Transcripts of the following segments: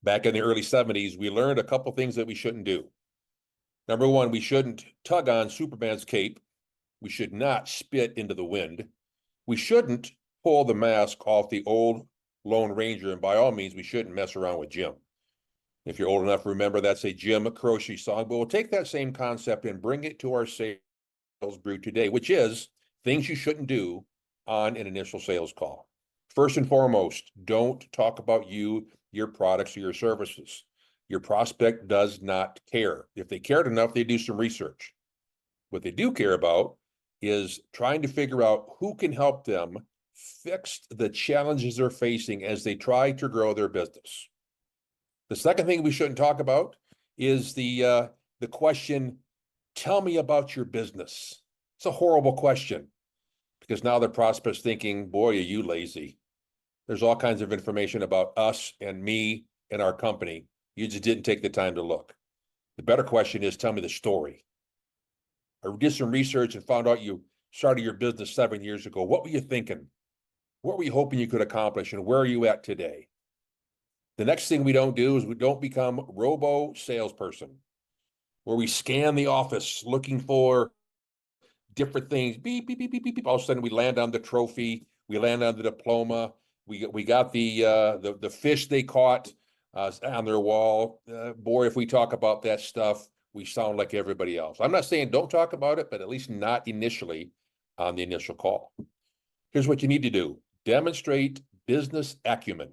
Back in the early 70s, we learned a couple things that we shouldn't do. Number one, we shouldn't tug on Superman's cape. We should not spit into the wind. We shouldn't pull the mask off the old Lone Ranger, and by all means, we shouldn't mess around with Jim. If you're old enough to remember, that's a Jim Croce song, but we'll take that same concept and bring it to our Sales Brew today, which is things you shouldn't do on an initial sales call. First and foremost, don't talk about you, your products, or your services. Your prospect does not care. If they cared enough, they do some research. What they do care about is trying to figure out who can help them fix the challenges they're facing as they try to grow their business. The second thing we shouldn't talk about is the question, tell me about your business. It's a horrible question because now the prospect's thinking, boy, are you lazy. There's all kinds of information about us and me and our company. You just didn't take the time to look. The better question is, tell me the story. I did some research and found out you started your business 7 years ago. What were you thinking? What were you hoping you could accomplish, and where are you at today? The next thing we don't do is we don't become robo salesperson, where we scan the office looking for different things. Beep, beep, beep, beep, beep, beep. All of a sudden we land on the trophy. We land on the diploma. We got the fish they caught on their wall. Boy, if we talk about that stuff, we sound like everybody else. I'm not saying don't talk about it, but at least not initially on the initial call. Here's what you need to do. Demonstrate business acumen.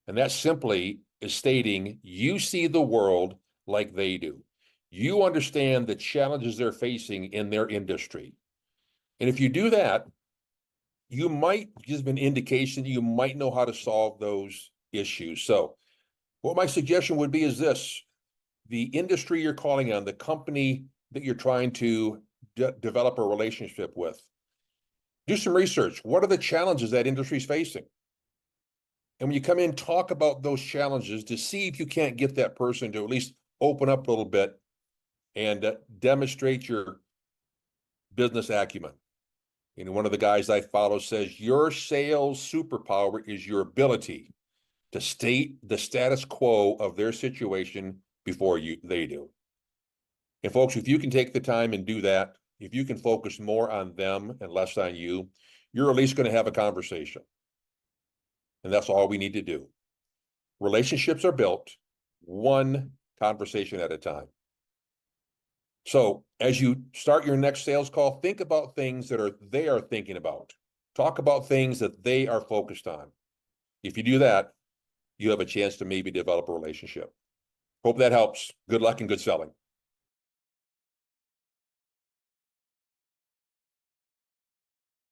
And that simply is stating you see the world like they do. You understand the challenges they're facing in their industry. And if you do that, you might give an indication that you might know how to solve those issues. So what my suggestion would be is this: the industry you're calling on, the company that you're trying to develop a relationship with, do some research. What are the challenges that industry is facing? And when you come in, talk about those challenges to see if you can't get that person to at least open up a little bit and demonstrate your business acumen. And one of the guys I follow says, your sales superpower is your ability to state the status quo of their situation before they do. And folks, if you can take the time and do that, if you can focus more on them and less on you, you're at least going to have a conversation. And that's all we need to do. Relationships are built one conversation at a time. So as you start your next sales call, think about things that they are thinking about. Talk about things that they are focused on. If you do that, you have a chance to maybe develop a relationship. Hope that helps. Good luck and good selling.